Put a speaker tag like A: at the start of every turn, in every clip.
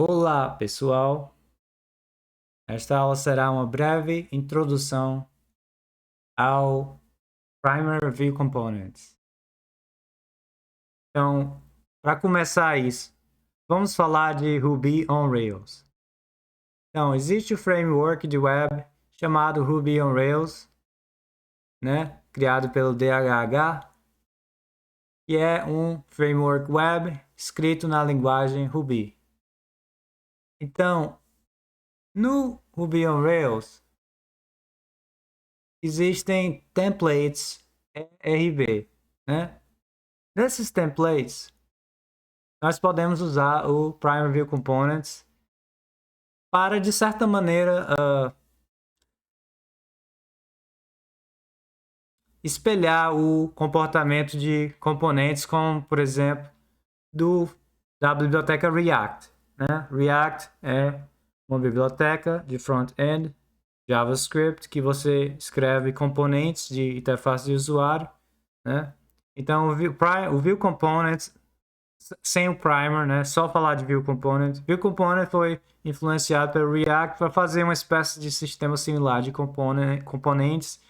A: Olá, pessoal! Esta aula será uma breve introdução ao Primer View Components. Então, para começar isso, vamos falar de Ruby on Rails. Então, existe o framework de web chamado Ruby on Rails, né? Criado pelo DHH, que é um framework web escrito na linguagem Ruby. Então, no Ruby on Rails, existem templates RB, né? Nesses templates, nós podemos usar o Primer View Components para, de certa maneira, espelhar o comportamento de componentes, como, por exemplo, da biblioteca React, né? React é uma biblioteca de front-end JavaScript que você escreve componentes de interface de usuário, né? Então, o View Components, sem o primer, né? Só falar de View Component. View Component foi influenciado pelo React para fazer uma espécie de sistema similar de componentes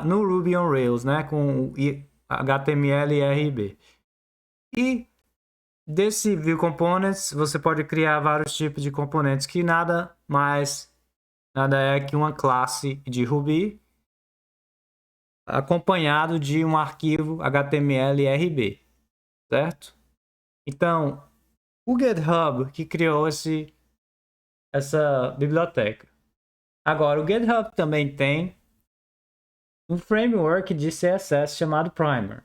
A: no Ruby on Rails, né? Com HTML e RB. E desse View Components, você pode criar vários tipos de componentes que nada é que uma classe de Ruby acompanhado de um arquivo HTML e RB, certo? Então, o GitHub que criou essa biblioteca. Agora, o GitHub também tem um framework de CSS chamado Primer,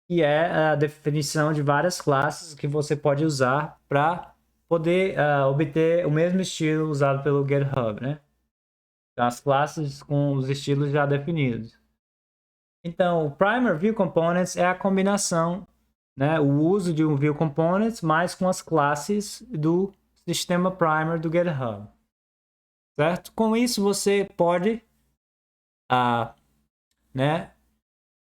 A: que é a definição de várias classes que você pode usar para poder obter o mesmo estilo usado pelo GitHub, né? As classes com os estilos já definidos. Então, o Primer View Components é a combinação, né, o uso de um View Components mais com as classes do sistema Primer do GitHub, certo? Com isso, você pode né,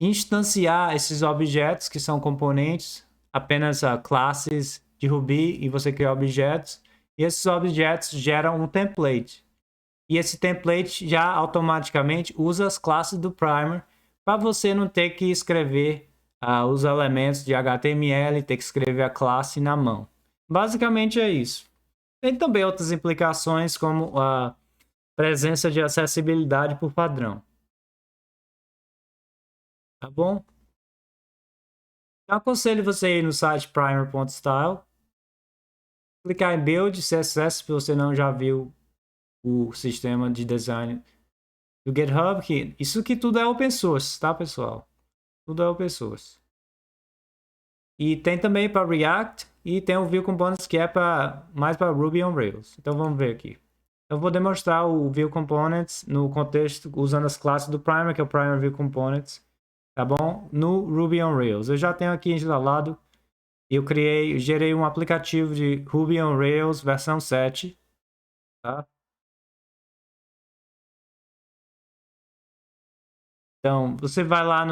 A: instanciar esses objetos que são componentes, apenas classes de Ruby, e você cria objetos, e esses objetos geram um template. E esse template já automaticamente usa as classes do Primer para você não ter que escrever os elementos de HTML, ter que escrever a classe na mão. Basicamente é isso. Tem também outras implicações, como a presença de acessibilidade por padrão. Tá bom? Eu aconselho você ir no site primer.style, clicar em Build CSS se você não já viu o sistema de design do GitHub, que isso aqui tudo é open source, tá, pessoal? Tudo é open source. E tem também para React e tem o View Components que é mais para Ruby on Rails. Então vamos ver aqui. Eu vou demonstrar o View Components no contexto usando as classes do Primer, que é o Primer View Components, tá bom? No Ruby on Rails. Eu já tenho aqui instalado. Eu gerei um aplicativo de Ruby on Rails versão 7, tá? Então, você vai lá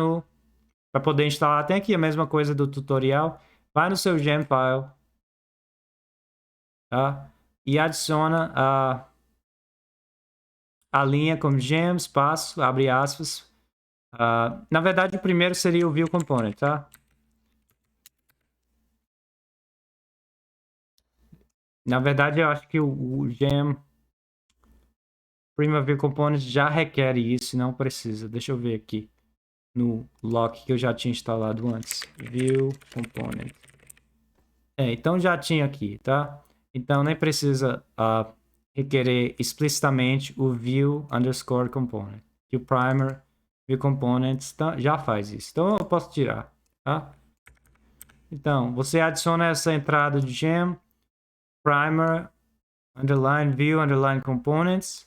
A: para poder instalar, tem aqui a mesma coisa do tutorial, vai no seu Gemfile, tá? E adiciona a linha como gem, espaço, abre aspas. Na verdade, o primeiro seria o View Component, tá? Na verdade, eu acho que o gem Prima View Component já requer isso, não precisa. Deixa eu ver aqui no lock que eu já tinha instalado antes. View Component. Então já tinha aqui, tá? Então nem precisa requerer explicitamente o view underscore component. Que o primer view components já faz isso. Então eu posso tirar, tá? Então você adiciona essa entrada de gem primer underline view underline components,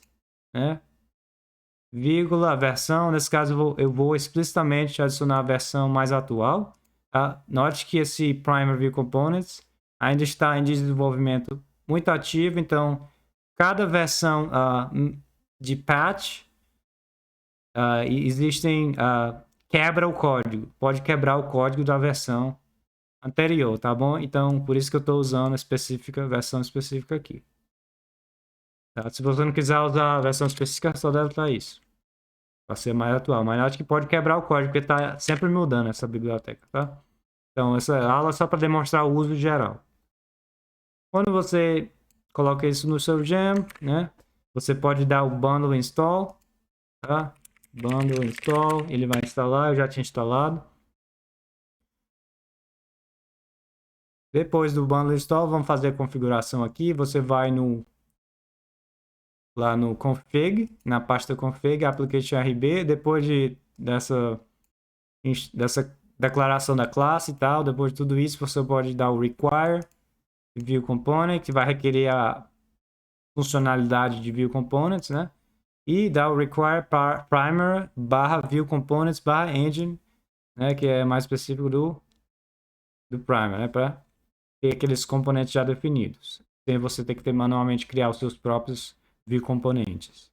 A: né? Vírgula, a versão, nesse caso eu vou explicitamente adicionar a versão mais atual. Tá? Note que esse Primer View Components ainda está em desenvolvimento muito ativo, então cada versão de patch quebra o código, pode quebrar o código da versão anterior, tá bom? Então, por isso que eu estou usando a versão específica aqui. Tá? Se você não quiser usar a versão específica, só deve estar isso. Para ser mais atual. Mas acho que pode quebrar o código, porque está sempre mudando essa biblioteca, tá? Então, essa aula é só para demonstrar o uso geral. Quando você coloca isso no seu gem, né? Você pode dar o bundle install, tá? Bundle install, ele vai instalar, eu já tinha instalado. Depois do bundle install, vamos fazer a configuração aqui. Você vai lá no config, na pasta config, application RB, depois dessa declaração da classe e tal, depois de tudo isso, você pode dar o require view component, que vai requerer a funcionalidade de view components, né? E dar o require primer barra view components barra engine, né? Que é mais específico do primer, né? Para ter aqueles componentes já definidos. Sem você ter que manualmente criar os seus próprios view componentes.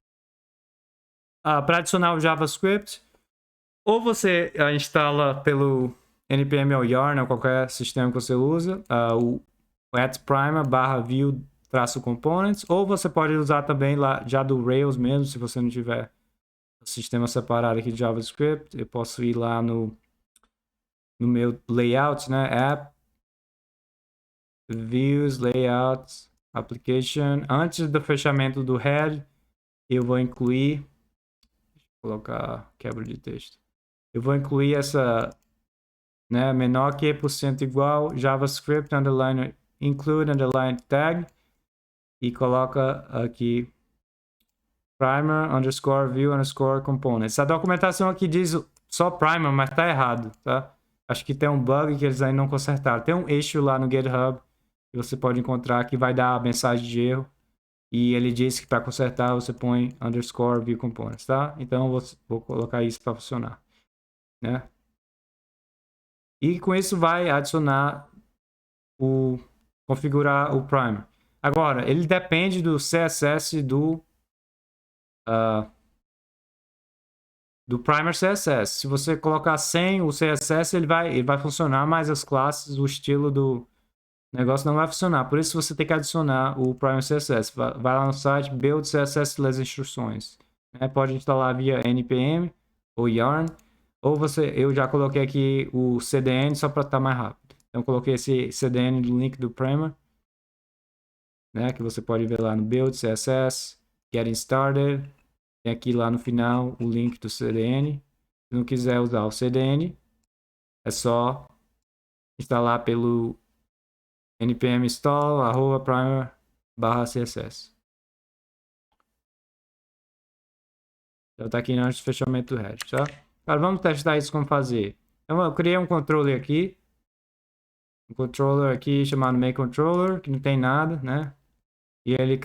A: Para adicionar o JavaScript, ou você instala pelo npm ou yarn, ou qualquer sistema que você usa, o @primer barra view -components, ou você pode usar também lá já do Rails mesmo, se você não tiver o sistema separado aqui de JavaScript. Eu posso ir lá no meu layout, né? App, Views, Layouts, Application. Antes do fechamento do head, eu vou incluir, vou colocar quebra de texto. Eu vou incluir essa, né, menor que % igual JavaScript underline include underline tag e coloca aqui primer underscore view underscore components. Essa documentação aqui diz só primer, mas tá errado, tá? Acho que tem um bug que eles ainda não consertaram. Tem um issue lá no GitHub que você pode encontrar que vai dar a mensagem de erro e ele diz que para consertar você põe underscore view components, tá? Então vou colocar isso para funcionar, né? E com isso vai adicionar configurar o primer. Agora, ele depende do CSS do primer CSS. Se você colocar sem o CSS, ele vai funcionar, mas as classes, o estilo do negócio não vai funcionar. Por isso você tem que adicionar o primer CSS. Vai lá no site, build CSS e as instruções. Pode instalar via npm ou yarn. Ou eu já coloquei aqui o CDN só para estar mais rápido. Então, coloquei esse CDN no link do primer, né, que você pode ver lá no build CSS, getting started. Tem aqui lá no final o link do CDN. Se não quiser usar o CDN, é só instalar pelo npm install @primer /css. Já está aqui antes do fechamento do head, tá? Agora vamos testar isso como fazer. Então eu criei um controller aqui. Um controller aqui chamado makeController, que não tem nada, né? E ele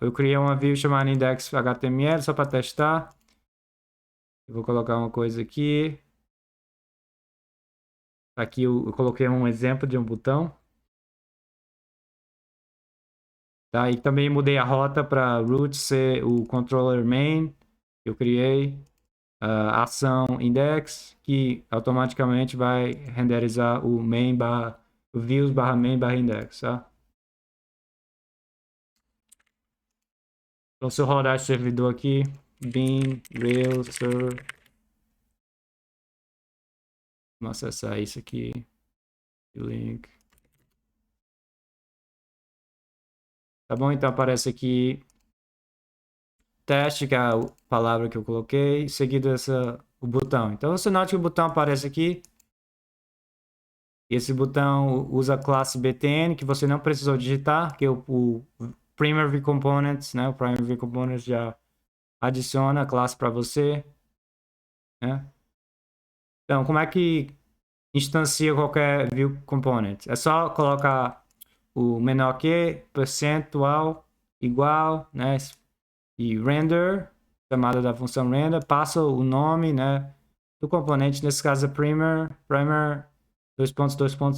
A: eu criei uma view chamada index.html só para testar. Eu vou colocar uma coisa aqui. Aqui eu coloquei um exemplo de um botão. Tá? E também mudei a rota para root ser o controller main que eu criei. Ação index, que automaticamente vai renderizar o o views /main /index, tá? Então, se eu rodar esse servidor aqui, bin rails server, vamos acessar isso aqui, link. Tá bom? Então aparece aqui teste, que é a palavra que eu coloquei, seguido o botão. Então você nota que o botão aparece aqui. Esse botão usa a classe btn, que você não precisou digitar, que o Primer View Components, né? O Primer View Components já adiciona a classe para você, né? Então, como é que instancia qualquer View Component? É só colocar o menor que, percentual, igual, né? E render, chamada da função render, passa o nome, né, do componente, nesse caso é primer,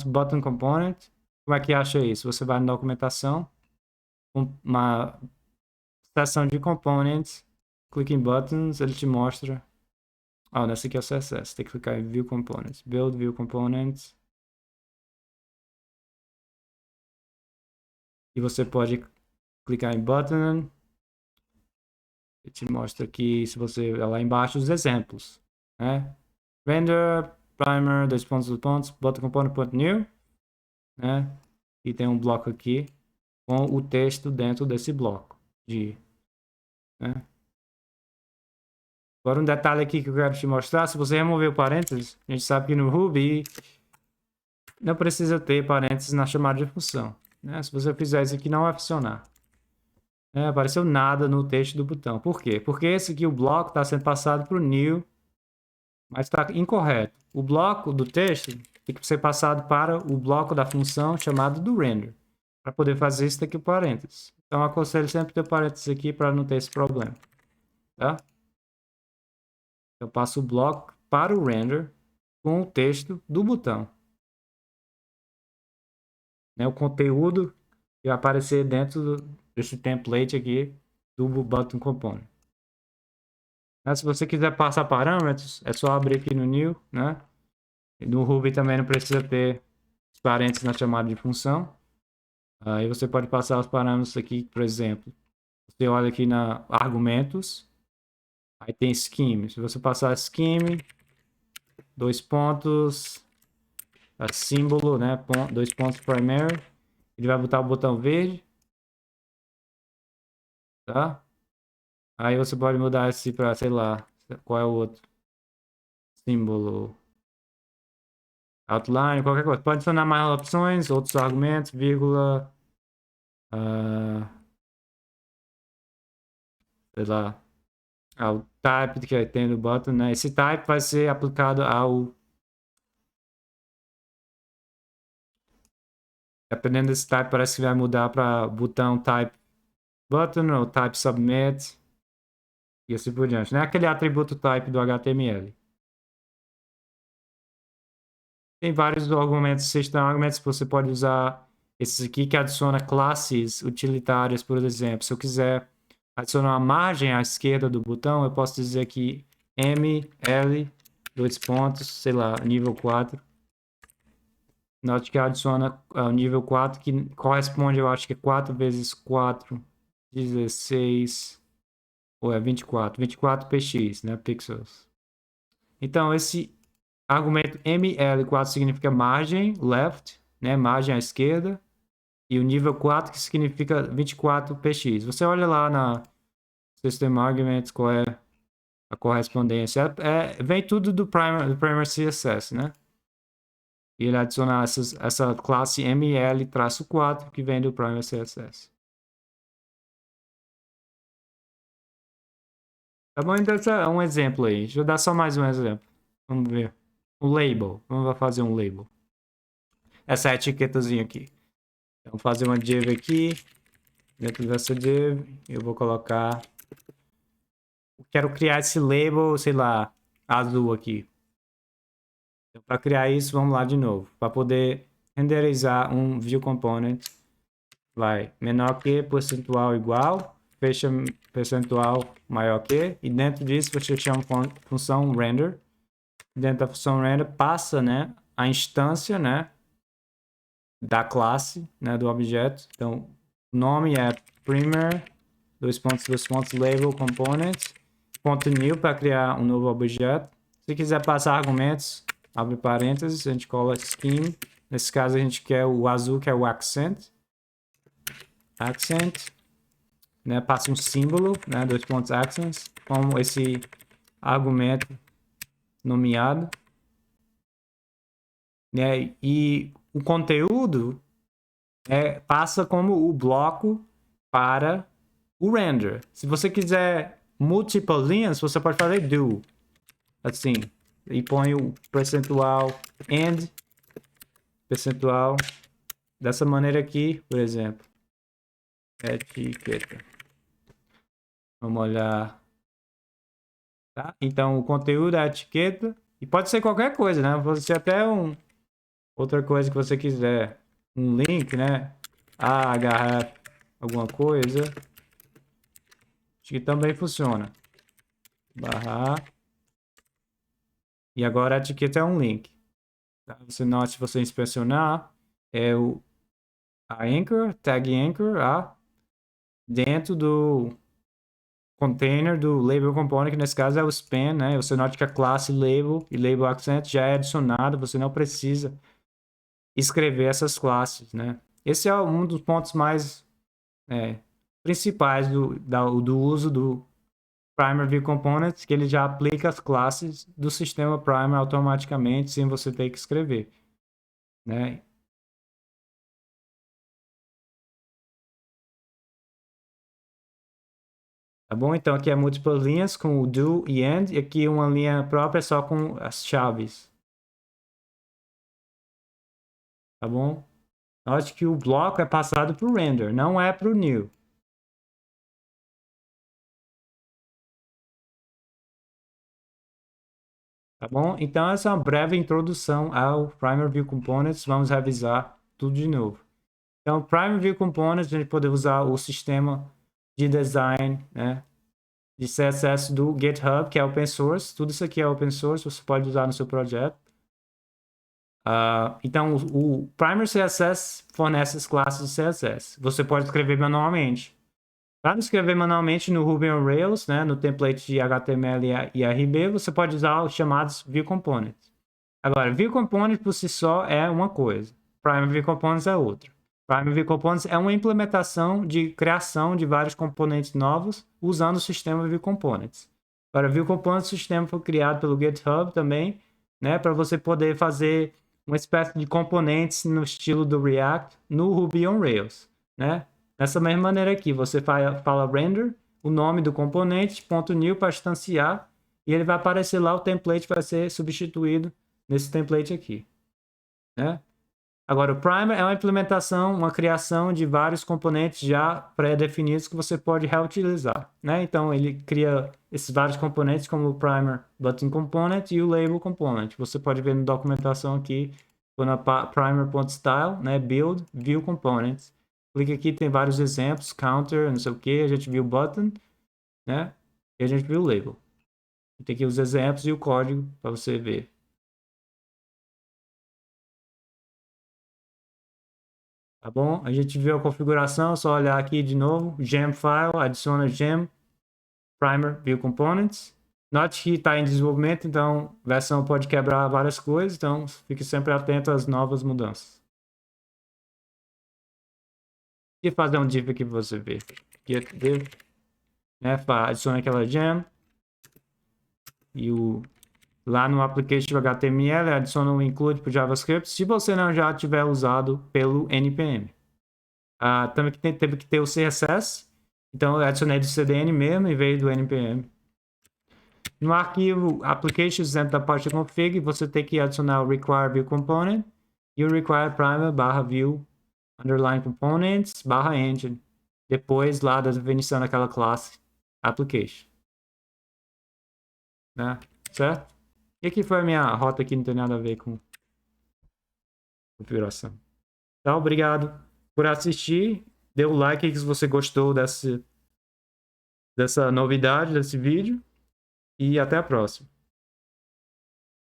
A: button component. Como é que acha isso? Você vai na documentação, uma seção de components, clica em buttons, ele te mostra. Nessa aqui é o CSS, tem que clicar em view components, build view components. E você pode clicar em Button. Eu te mostro aqui, se você lá embaixo, os exemplos, né? Render, primer, dois pontos, button component, point new, né? E tem um bloco aqui com o texto dentro desse bloco né? Agora um detalhe aqui que eu quero te mostrar, se você remover o parênteses, a gente sabe que no Ruby não precisa ter parênteses na chamada de função, né? Se você fizer isso aqui não vai funcionar. Apareceu nada no texto do botão. Por quê? Porque esse aqui, o bloco, está sendo passado para o new, mas está incorreto. O bloco do texto tem que ser passado para o bloco da função chamado do render. Para poder fazer isso, tem que o parênteses. Então, eu aconselho sempre ter parênteses aqui para não ter esse problema. Tá? Eu passo o bloco para o render com o texto do botão. O conteúdo que vai aparecer dentro desse template aqui do button component. Se você quiser passar parâmetros, é só abrir aqui no new, né? No Ruby também não precisa ter parênteses na chamada de função. Aí você pode passar os parâmetros aqui, por exemplo. Você olha aqui na argumentos, aí tem scheme. Se você passar scheme, dois pontos, símbolo, né? Dois pontos primary, ele vai botar o botão verde, tá? Aí você pode mudar esse para, sei lá, qual é o outro símbolo. Outline, qualquer coisa. Pode adicionar mais opções, outros argumentos, vírgula, sei lá, ao type que tem no button, né? Esse type vai ser aplicado ao... Dependendo desse type, parece que vai mudar para botão type button ou type submit e assim por diante. Não é aquele atributo type do HTML. Tem vários argumentos, system arguments, você pode usar esses aqui que adiciona classes utilitárias, por exemplo. Se eu quiser adicionar uma margem à esquerda do botão, eu posso dizer aqui ML, dois pontos, sei lá, nível 4. Note que adiciona o nível 4, que corresponde, eu acho que é 4 vezes 4, 16, ou é 24, 24 px, né, pixels. Então, esse argumento ML4 significa margem, left, né, margem à esquerda, e o nível 4 que significa 24 px. Você olha lá na System Arguments qual é a correspondência. Vem tudo do primer CSS, né? E ele adiciona essa classe ML-4 que vem do primer CSS. Tá bom? Então, esse é um exemplo aí. Deixa eu dar só mais um exemplo. Vamos ver. Um label. Vamos fazer um label. Essa etiquetazinha aqui. Então, vou fazer uma div aqui. Dentro dessa div, eu vou colocar... Quero criar esse label, sei lá, azul aqui. Então, para criar isso, vamos lá de novo. Para poder renderizar um view component, vai menor que, percentual igual, fecha percentual maior que, e dentro disso você chama a função render. Dentro da função render passa, né, a instância, né, da classe, né, do objeto. Então, o nome é primer, dois pontos, label component, ponto new para criar um novo objeto. Se quiser passar argumentos, abre parênteses, a gente cola scheme. Nesse caso, a gente quer o azul, que é o accent. Accent, né, passa um símbolo, né, dois pontos accents, como esse argumento nomeado. Né, e o conteúdo passa como o bloco para o render. Se você quiser multiple linhas, você pode fazer do. Assim. E põe o percentual and percentual dessa maneira aqui, por exemplo. Etiqueta. Vamos olhar. Tá? Então, o conteúdo é a etiqueta. E pode ser qualquer coisa, né? Pode ser até outra coisa que você quiser. Um link, né? href, alguma coisa. Acho que também funciona. Barra. E agora a etiqueta é um link. Tá? Você note, se você inspecionar, a anchor, tag anchor, dentro do container do label component, que nesse caso é o span, né? Você nota que a classe label e label accent já é adicionada, você não precisa escrever essas classes, né? Esse é um dos pontos mais principais do uso do Primer View Components, que ele já aplica as classes do sistema Primer automaticamente, sem você ter que escrever, né? Tá bom? Então aqui é múltiplas linhas com o do e end, e aqui uma linha própria só com as chaves. Tá bom? Note que o bloco é passado para o render, não é para o new. Tá bom? Então essa é uma breve introdução ao Primer View Components. Vamos revisar tudo de novo. Então, Primer View Components, a gente pode usar o sistema de design, né, de CSS do GitHub, que é open source. Tudo isso aqui é open source, você pode usar no seu projeto. Então, o Primer CSS fornece as classes de CSS. Você pode escrever manualmente. Para escrever manualmente no Ruby on Rails, né, no template de HTML e RB, você pode usar os chamados View Components. Agora, View Component por si só é uma coisa. Primer View Components é outra. Primer View Components é uma implementação de criação de vários componentes novos usando o sistema View Components. Para View Components, o sistema foi criado pelo GitHub também, né, para você poder fazer uma espécie de componentes no estilo do React no Ruby on Rails, né? Dessa mesma maneira aqui, você fala render, o nome do componente, .new para instanciar, e ele vai aparecer lá, o template vai ser substituído nesse template aqui, né? Agora, o Primer é uma implementação, uma criação de vários componentes já pré-definidos que você pode reutilizar, né? Então, ele cria esses vários componentes, como o Primer Button Component e o Label Component. Você pode ver na documentação aqui, na primer.style, né? Build, View Components. Clica aqui, tem vários exemplos, counter, não sei o que, a gente viu o button, né? E a gente viu o label. Tem aqui os exemplos e o código para você ver. Tá bom? A gente viu a configuração, só olhar aqui de novo, gem file, adiciona gem, primer, view components. Note que está em desenvolvimento, então a versão pode quebrar várias coisas, então fique sempre atento às novas mudanças. E fazer um div aqui para você ver. Get div, né? Adiciona aquela gem. E lá no application HTML, adiciona um include para o JavaScript, se você não já tiver usado pelo NPM. Também teve que ter o CSS, então eu adicionei do CDN mesmo, em vez do NPM. No arquivo applications dentro da parte config, você tem que adicionar o require view component e o require primer barra view underline components barra engine. Depois lá da definição daquela classe application. Né? Certo? E aqui foi a minha rota que não tem nada a ver com configuração. Então, obrigado por assistir. Dê o like se você gostou dessa novidade, desse vídeo. E até a próxima.